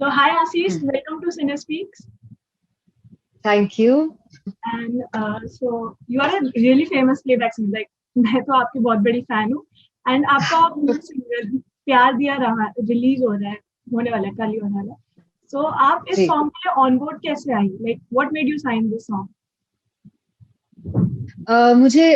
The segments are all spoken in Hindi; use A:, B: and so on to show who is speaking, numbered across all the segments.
A: So hi Ashish,
B: Hmm.
A: welcome to CineSpeaks.
B: Thank you.
A: And so you are a really famous playback singer. Like मैं तो आपकी बहुत बड़ी फैन हूँ. And आपका न्यू सिंगर प्यार दिया रहा रिलीज हो रहा है, होने वाला है, कल ही होने वाला है. So आप इस
B: जी
A: सॉन्ग के लिए ऑन बोर्ड कैसे आई? Like what made you sign this song?
B: मुझे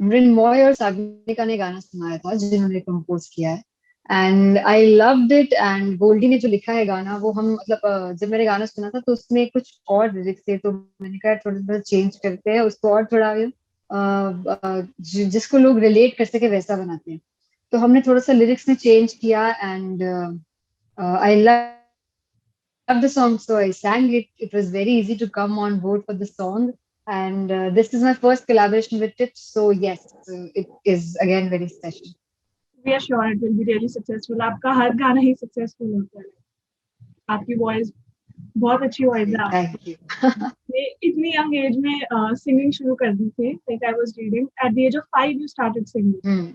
B: मृण्मय और सागनिका ने गाना सुनाया था जिन्होंने कंपोज किया है and I loved it and Goldie ने जो लिखा है गाना वो हम मतलब जब मैंने गाना सुना था तो उसमें कुछ और लिरिक्स थे तो मैंने कहा थोड़ा थोड़ा चेंज करते हैं उसको और थोड़ा जिसको लोग रिलेट कर सके वैसा बनाते हैं तो हमने थोड़ा सा लिरिक्स में चेंज किया and I love the song so I sang it was very easy to come on board for the song and this is my first collaboration with Tips so yes it is again very special.
A: We are sure it will be really successful. आपका हर गाना ही सक्सेसफुल होता है. आपकी वॉइस बहुत अच्छी वॉइस है आपकी.
B: Thank you.
A: आपने इतनी यंग एज में सिंगिंग शुरू कर दी थी. Like I was reading at the age of 5 you started singing.
B: Hmm.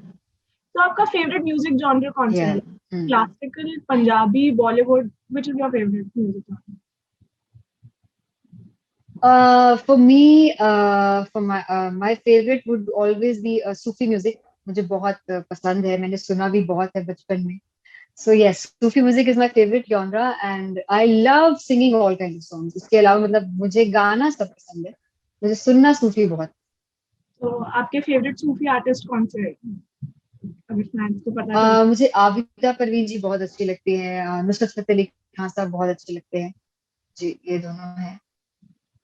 A: तो आपका फेवरेट म्यूजिक जॉनर कौन सा है?
B: Yeah. Hmm.
A: Classical, Punjabi, Bollywood, which is your favourite music genre?
B: For me, for my favorite would always be Sufi music. मुझे बहुत पसंद है मैंने सुना भी बहुत है बचपन में. So yes, Sufi music is my favorite genre and I love singing all kinds of songs. इसके अलावा मतलब मुझे गाना सब पसंद है. मुझे सुनना सूफी बहुत.
A: तो आपके फेवरेट सूफी आर्टिस्ट कौन से हैं? अगर फैंस को पता चल.
B: मुझे आबिदा परवीन जी बहुत अच्छी लगती हैं. नुसरत फतेह अली खान साहब बहुत अच्छे लगते हैं. जी ये दोनों हैं.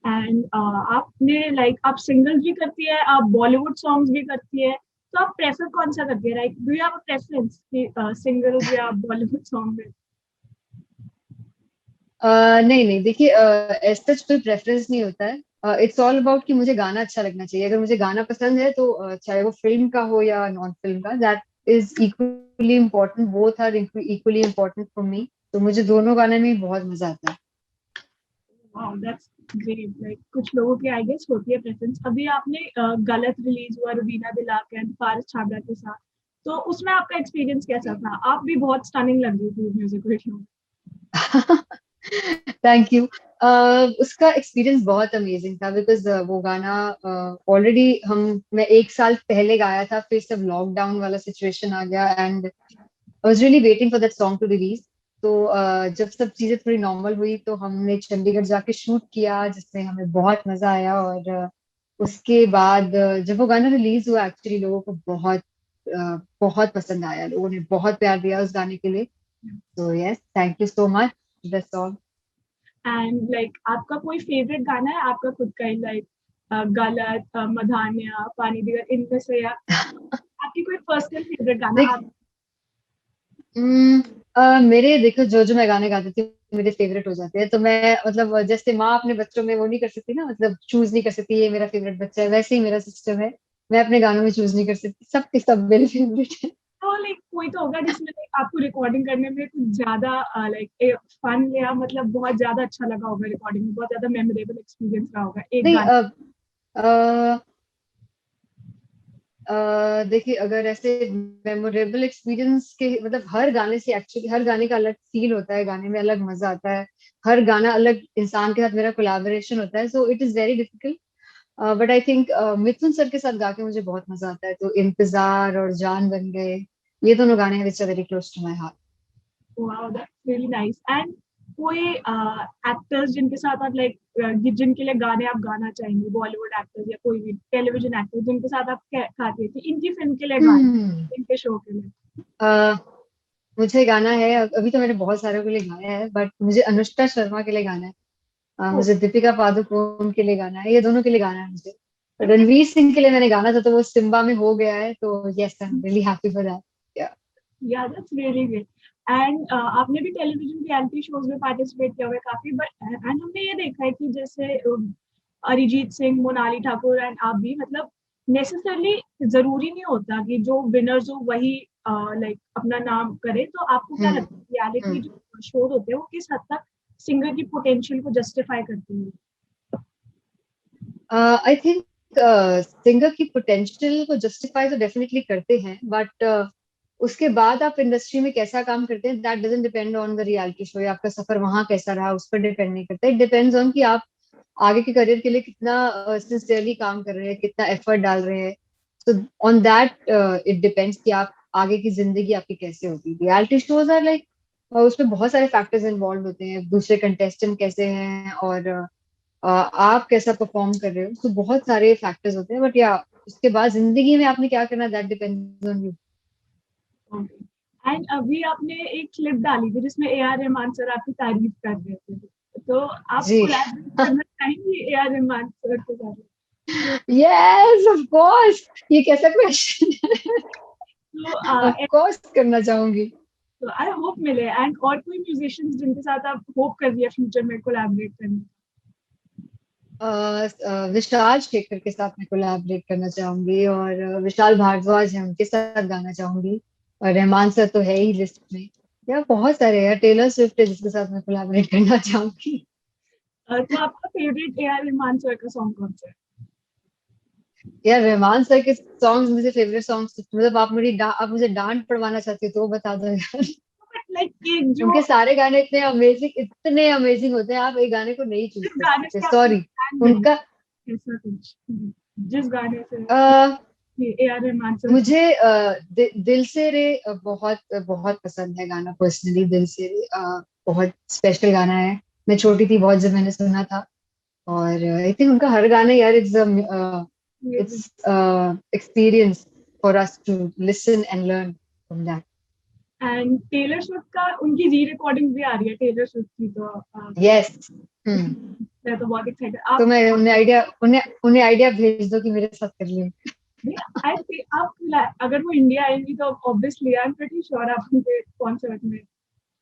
A: एंड आपने लाइक आप सिंगल्स भी करती है, आप बॉलीवुड सॉन्ग्स भी करती है, तो आप प्रेफर कौन सा करती है? Like do you have a preference कि सिंगल्स या बॉलीवुड सॉन्ग में?
B: नहीं नहीं देखिए ऐसा कोई प्रेफरेंस नहीं होता है. इट्स ऑल अबाउट कि मुझे गाना अच्छा लगना चाहिए. अगर मुझे गाना पसंद है तो चाहे वो फिल्म का हो या नॉन फिल्म का that is equally important. Both are equally important for me. तो मुझे दोनों गाने में बहुत मजा आता है.
A: Wow that's great. लाइक कुछ लोगों की आई गेस होती है प्रेफरेंस. अभी आपने गलत रिलीज हुआ रुबीना दिलाक एंड फारिस छाबड़ा के साथ, तो उसमें आपका एक्सपीरियंस कैसा
B: जी.
A: था? आप भी बहुत स्टनिंग लग रही थी म्यूजिक वीडियो में.
B: Thank you. उसका एक्सपीरियंस बहुत अमेजिंग था बिकॉज वो गाना ऑलरेडी हम मैं एक साल पहले गाया था फिर सब लॉकडाउन वाला सिचुएशन आ गया and I was really waiting for that song to release. तो जब सब चीजें थोड़ी नॉर्मल हुई तो हमने चंडीगढ़ जाके शूट किया जिसमें हमें बहुत मजा आया और उसके बाद जब वो गाना रिलीज हुआ एक्चुअली लोगों को बहुत पसंद आया. लोगों ने बहुत प्यार दिया उस गाने के लिए. तो yes thank you so much. That's all.
A: And like आपका कोई फेवरेट गाना है आपका खुद का ही? लाइक गलत, मधानिया, पानी दिगर, इनमें से, या आपकी कोई पर्सनल फेवरेट गाना
B: देख
A: आप?
B: मेरे देखो जो मैं गाने गाती थी मेरे फेवरेट हो जाते हैं. तो मैं मतलब जैसे माँ अपने बच्चों में वो नहीं कर सकती ना मतलब चूज नहीं कर सकती ये मेरा फेवरेट बच्चा है वैसे ही मेरा सिस्टम है. मैं अपने गानों में चूज नहीं कर सकती. सब के सब मेरे फेवरेट है.
A: तो लाइक कोई तो होगा जिसमें like, आपको रिकॉर्डिंग करने में कुछ ज्यादा लाइक फन या मतलब बहुत ज्यादा अच्छा लगा होगा, रिकॉर्डिंग में बहुत ज्यादा मेमोरेबल एक्सपीरियंस रहा होगा एक
B: नहीं
A: गाने.
B: अ, देखिए अगर ऐसे मेमोरेबल एक्सपीरियंस के मतलब हर गाने से एक्चुअली हर गाने का अलग फील होता है. गाने में अलग मजा आता है. हर गाना अलग इंसान के साथ मेरा कोलैबोरेशन होता है so it is very difficult. But I think Mithun sir के साथ गा के मुझे बहुत मजा आता है. तो इंतजार और जान बन गए ये दोनों गाने हैं which are very close to my heart.
A: Wow that's really nice. And कोई एक्टर्स जिनके साथ आप लाइक जिनके लिए गाने आप गाना चाहेंगे, बॉलीवुड एक्टर्स या कोई भी टेलीविजन एक्टर जिनके साथ आप गाती थी, इनकी फिल्म के लिए
B: हम्म.
A: गाने, इनके शो के लिए?
B: uh, मुझे गाना है अभी तो मैंने बहुत सारे के लिए गाया है बट मुझे अनुष्का शर्मा के लिए गाना है.
A: ओ,
B: मुझे दीपिका पादुकोण के लिए गाना है. ये दोनों के लिए गाना है मुझे.
A: इनके.
B: रणवीर सिंह के लिए मैंने गाना था तो वो सिम्बा में हो गया है तो yes I am really happy for that.
A: या दैट्स रियली ग्रेट. एंड आपने भी टेलीविजन रियलिटी शोज में पार्टिसिपेट किया हुआ है काफी, बट एंड हमने ये देखा है कि जैसे अरिजीत सिंह, मोनाली ठाकुर एंड आप भी मतलब नेसेसरली जरूरी नहीं होता कि जो विनर्स हो वही लाइक अपना नाम करे. तो आपको क्या
B: हम्म.
A: लगता है रियलिटी
B: हम्म.
A: जो शोज होते हैं वो किस हद तक सिंगर की पोटेंशियल को जस्टिफाई करते हैं?
B: आई थिंक सिंगर की पोटेंशियल को जस्टिफाई तो डेफिनेटली करते हैं बट उसके बाद आप इंडस्ट्री में कैसा काम करते हैं, that doesn't depend on the reality show, या आपका सफर वहां कैसा रहा उस पर डिपेंड नहीं करता। इट डिपेंड्स ऑन कि आप आगे के करियर के लिए कितना सिंसियरली काम कर रहे हैं, कितना एफर्ट डाल रहे हैं। तो ऑन दैट इट डिपेंड्स कि आप आगे की जिंदगी आपकी कैसे होगी। रियलिटी शोज आर लाइक, उसमें बहुत सारे फैक्टर्स इन्वॉल्व होते हैं, दूसरे कंटेस्टेंट कैसे हैं, और आप कैसा परफॉर्म कर रहे हो, तो बहुत सारे फैक्टर्स होते हैं। बट या उसके बाद जिंदगी में आपने क्या करना, that depends on you.
A: And अभी आपने एक क्लिप डाली थी जिसमें ए आर रहमान सर आपकी तारीफ कर रहे थे, तो आप
B: जी।
A: कोलैबोरेट करना चाहेंगे ए आर रहमान सर के साथ?
B: यस ऑफ कोर्स, ये कैसा क्वेश्चन है। ऑफ
A: तो
B: कोर्स करना चाहूंगी।
A: तो आई होप मिले। एंड और कोई म्यूजिशियंस जिनके साथ आप होप कर रही है फ्यूचर में कोलैबोरेट करने?
B: विशाल शेखर के साथ मैं कोलैबोरेट करना चाहूंगी, और विशाल भारद्वाज है, उनके साथ गाना चाहूंगी। और रहमान सर तो है ही लिस्ट में। या बहुत सारे, यार टेलर स्विफ्ट है जिसके साथ मैं कोलैबोरेट करना चाहूंगी।
A: तो आपका favourite A R Rahman sir का सॉन्ग कौन सा है?
B: यार रहमान सर के सॉन्ग्स मुझे फेवरेट सॉन्ग्स, मतलब आप मुझे डांट पड़वाना चाहती हो तो वो बता दो यार।
A: लाइक एक जो
B: उनके सारे गाने इतने अमेजिंग होते हैं, आप एक गाने को नहीं चूज
A: जिस
B: कर
A: गाने
B: सकते,
A: से आपने
B: सॉरी।
A: फैन बन
B: उनका
A: ऐसा कुछ, जिस गाने से
B: अ,
A: ए आर रहमान सर की।
B: मुझे दिल से रे बहुत बहुत पसंद है गाना, पर्सनली दिल से रे बहुत स्पेशल गाना है। मैं छोटी थी बहुत जब मैंने सुना था, और आई थिंक उनका हर गाना यार, it's experience for us to listen and learn from that.
A: And Taylor Swift का उनकी री रिकॉर्डिंग भी आ रही है टेलर स्विफ्ट की, तो
B: यस।
A: मैं तो बहुत एक्साइटेड
B: तो
A: आप।
B: मैं उन्हें आइडिया भेज दो कि मेरे साथ कर लें।
A: आई थिंक आप अगर वो इंडिया आएंगी तो obviously I am pretty sure आप उनके कॉन्सर्ट में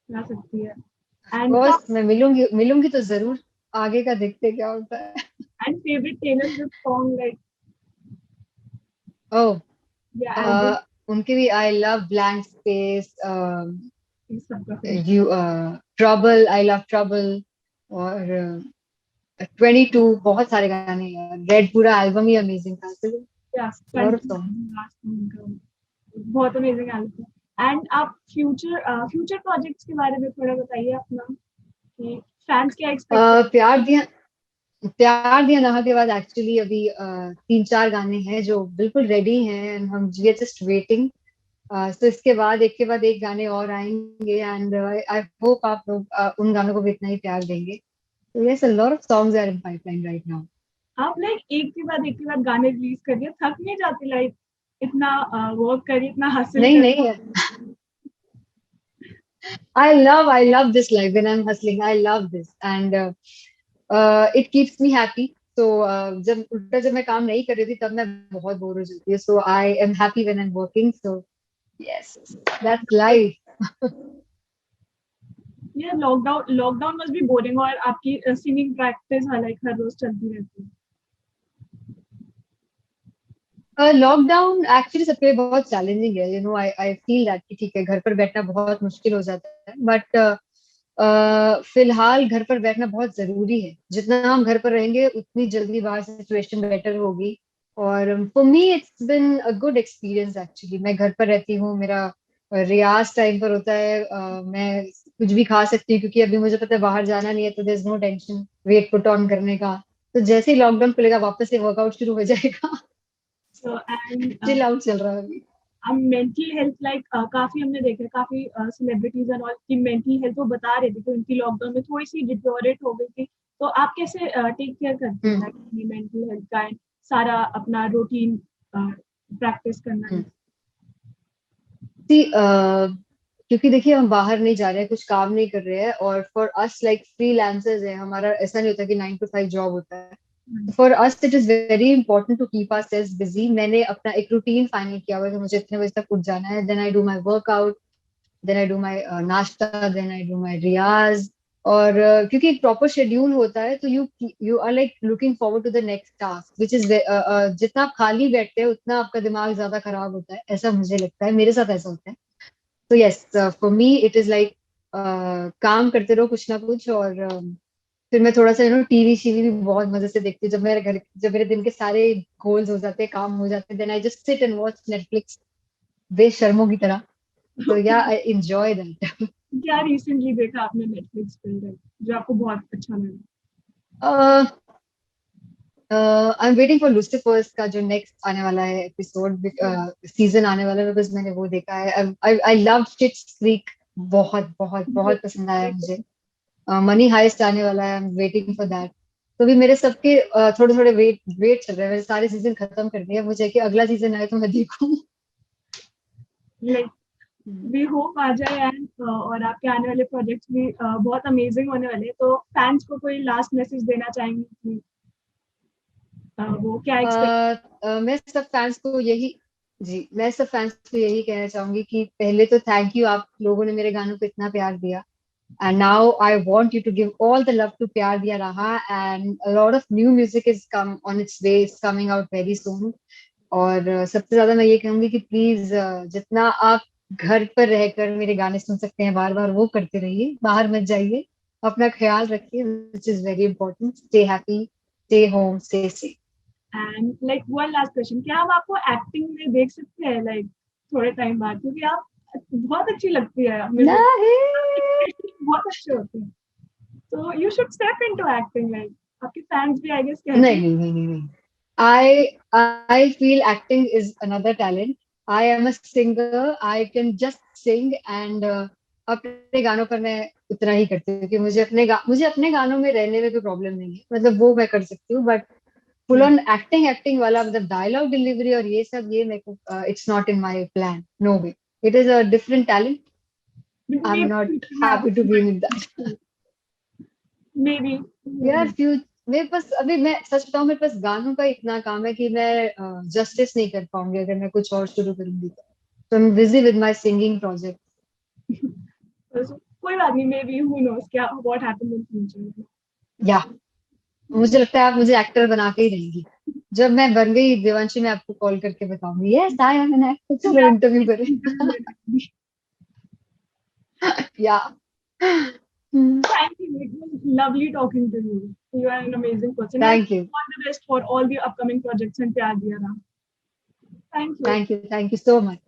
A: जा सकती है। एंड
B: बस मैं मिलूंगी मिलूंगी तो जरूर, आगे का देखते क्या होता है।
A: And favourite Taylor Swift song like
B: oh,
A: या एल्बम,
B: उनके भी आई लव ब्लैंक स्पेस,
A: इस सबका favourite?
B: You trouble, I love trouble, और 22, बहुत सारे गाने हैं। रेड पूरा एल्बम ही अमेजिंग था।
A: या
B: लॉट ऑफ सॉन्ग।
A: लास्ट उनका बहुत अमेजिंग एल्बम। एंड आप फ्यूचर प्रोजेक्ट्स के बारे में थोड़ा बताइए अपना, कि फैंस क्या एक्सपेक्ट
B: प्यार दिया, प्यार दिया नहा के बाद एक्चुअली अभी 3-4 गाने हैं जो बिल्कुल रेडी हैं, एंड हम वी आर जस्ट वेटिंग। तो इसके बाद एक के बाद एक गाने और आएंगे, एंड आई होप आप लोग उन गानों को भी इतना ही प्यार देंगे। तो yes, a lot of songs are in pipeline right now.
A: आप लाइक एक के बाद गाने रिलीज करिए, थक नहीं जाती लाइक इतना वर्क करिए, इतना हासिल
B: नहीं
A: कर?
B: नहीं, I love this life when I'm hustling. I love this, and it keeps me happy. So जब मैं काम नहीं कर रही थी तब मैं बहुत बोर हो जाती है. So I am happy when I'm working. So yes, that's life.
A: ये लॉकडाउन मस्ट बी बोरिंग, और आपकी सिंगिंग प्रैक्टिस लाइक हर रोज चलती रहती है?
B: लॉकडाउन एक्चुअली सबके लिए बहुत चैलेंजिंग है, आई आई फील दैट कि ठीक है घर पर बैठना बहुत मुश्किल हो जाता है, बट फिलहाल घर पर बैठना बहुत जरूरी है। जितना हम घर पर रहेंगे उतनी जल्दी बाहर सिचुएशन बेटर होगी। और for me it's been a good experience actually. मैं घर पर रहती हूँ, मेरा रियाज टाइम पर होता है, मैं कुछ भी खा सकती हूँ क्योंकि अभी मुझे पता है बाहर जाना नहीं है, तो there is no tension weight put on करने का। तो जैसे ही लॉकडाउन खुलेगा वापस से वर्कआउट शुरू हो जाएगा।
A: सो एंड
B: चिल आउट चल रहा है अभी।
A: अब मेंटल हेल्थ लाइक काफी हमने देखा है, काफी सेलिब्रिटीज एंड ऑल की मेंटल हेल्थ वो बता रहे थे कि उनकी लॉकडाउन में थोड़ी सी डिटोरेट हो गई थी। तो आप कैसे टेक केयर करती हैं
B: हम्म
A: लाइक अपनी मेंटल हेल्थ का and सारा अपना रूटीन प्रैक्टिस करना?
B: हम्म। See, क्योंकि देखिए हम बाहर नहीं जा रहे हैं, कुछ काम नहीं कर रहे हैं, और फॉर अस लाइक फ्रीलांसर्स है, हमारा ऐसा नहीं होता कि 9 to 5 जॉब होता है। For us it is very important to keep ourselves busy. मैंने अपना एक रूटीन फाइनल किया हुआ है कि मुझे इतने बजे तक उठ जाना है, then I do my workout, then I do my नाश्ता, देन आई डू माई रियाज। और क्योंकि एक प्रॉपर शेड्यूल होता है, तो you are like looking forward to the next task which is, जितना आप खाली बैठते हैं उतना आपका दिमाग ज्यादा खराब होता है, ऐसा मुझे लगता है, मेरे साथ ऐसा होता है। तो yes, for me it is like काम करते रहो कुछ ना कुछ, और फिर मैं थोड़ा सा टीवी शीवी भी बहुत मजे से देखती हूँ। जब मेरे दिन के सारे गोल्स हो जाते हैं, काम हो जाते हैं, then I just sit and watch Netflix बेशर्मों की तरह। So yeah, I enjoy that.
A: क्या रिसेंटली देखा आपने नेटफ्लिक्स पे जो आपको बहुत अच्छा लगा?
B: uh, I'm waiting for Lucifer's का जो next आने वाला है एपिसोड, सीजन आने वाला है, बिकॉज मैंने वो देखा है. I love Schitt's Creek. बहुत बहुत बहुत पसंद आया मुझे. मनी हाइस्ट आने वाला है. I am waiting for that. तो भी मेरे सबके थोड़े थोड़े वेट वेट चल रहे हैं. मैंने सारे सीजन खत्म कर दिया मुझे कि अगला सीजन आए तो मैं देखूं.
A: लाइक वी होप आ जाए एंड और आपके आने वाले प्रोजेक्ट्स भी बहुत अमेजिंग होने वाले हैं. तो फैंस को कोई लास्ट मैसेज देना चाहेंगे कि वो क्या एक्सपेक्ट?
B: मैं सब फैंस को यही जी मैं सब फैंस को यही कहना चाहूंगी कि पहले तो थैंक यू, आप लोगों ने मेरे गानों को इतना प्यार दिया. And now I want you to give all the love to Pyar Diya Raha, and a lot of new music is come on its way, it's coming out very soon. और सबसे ज्यादा मैं ये कहूंगी कि प्लीज जितना आप घर पर रहकर मेरे गाने सुन सकते हैं बार बार, वो करते रहिए. बाहर मत जाइए. अपना ख्याल रखिए, which is very important. Stay happy, stay home, stay safe.
A: And like one last question, क्या हम आपको एक्टिंग में देख सकते हैं लाइक थोड़े टाइम बाद? क्योंकि आप बहुत अच्छी लगती है मुझे,
B: नहीं
A: बहुत अच्छे होते हैं. तो you should step into acting. Like आपके फैंस भी आई गेस कहते
B: नहीं
A: हैं.
B: नहीं नहीं नहीं नहीं. I feel acting is another talent. I am a singer. I can just sing and अपने गानों पर मैं उतना ही करती हूँ कि मुझे अपने गानों में रहने में कोई प्रॉब्लम नहीं है. मतलब वो मैं कर सकती हूँ, but full on acting acting वाला, मतलब डायलॉग डिलीवरी और ये सब, ये मेरे को it's not in my plan. No way. It is a different talent. I am not happy to be in that.
A: Maybe.
B: यार मेरे पास अभी, मैं सच बताऊं, मेरे पास गानों का इतना काम है कि मैं जस्टिस नहीं कर पाऊंगी अगर मैं कुछ और शुरू करूंगी तो I am busy with my singing project.
A: कोई बात नहीं, मे बी हु नोस क्या व्हाट हैपेंस इन फ्यूचर.
B: या मुझे लगता है आप मुझे एक्टर बना के ही रहेंगी. जब मैं बन गई देवांशी, मैं आपको कॉल करके बताऊंगी, yes I am an actor, चलो इंटरव्यू करें. या.
A: Thank you. It was lovely talking to you. You are an amazing person. And
B: thank you.
A: all the best for all the upcoming projects and Pyar Diya Raha. Thank you.
B: Thank you so much.